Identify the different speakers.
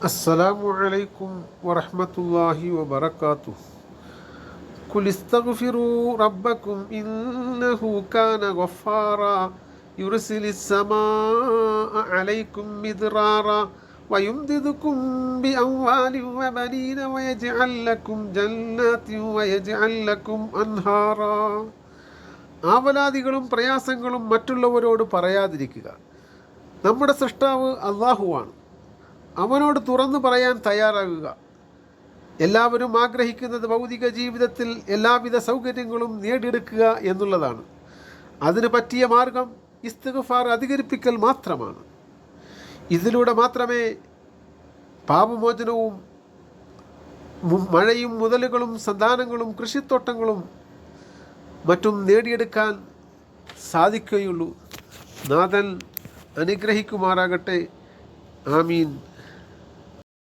Speaker 1: അസ്സലാമു അലൈക്കും വറഹ്മത്തുള്ളാഹി വബറകാതുഹു. ഖുൽ ഇസ്തഗ്ഫിറൂ റബ്ബക്കും ഇന്നഹു കാന ഗഫാറാ യുർസിലിസ് സമാഅ അലൈക്കും മിദ്റാറാ വയുംദിദുക്കും ബിഅംവാലിൻ വബനീന വയജ്അൽ ലക്കും ജന്നാത്തിൻ വയജ്അൽ ലക്കും അൻഹാറാ. ആവലാദികളും പ്രയാസങ്ങളും മറ്റുള്ളവരോട് പറയാതിരിക്കുക. നമ്മുടെ സൃഷ്ടാവ് അല്ലാഹുവാണ്. അവനോട് തുറന്നു പറയാൻ തയ്യാറാകുക. എല്ലാവരും ആഗ്രഹിക്കുന്നത് ഭൗതിക ജീവിതത്തിൽ എല്ലാവിധ സൗകര്യങ്ങളും നേടിയെടുക്കുക എന്നുള്ളതാണ്. അതിന് പറ്റിയ മാർഗം ഇസ്തിഗ്ഫാർ അധികരിപ്പിക്കൽ മാത്രമാണ്. ഇതിലൂടെ മാത്രമേ പാപമോചനവും മഴയും മുതലുകളും സന്താനങ്ങളും കൃഷിത്തോട്ടങ്ങളും മറ്റും നേടിയെടുക്കാൻ സാധിക്കുകയുള്ളൂ. നാഥൻ അനുഗ്രഹിക്കുമാറാകട്ടെ. ആമീൻ.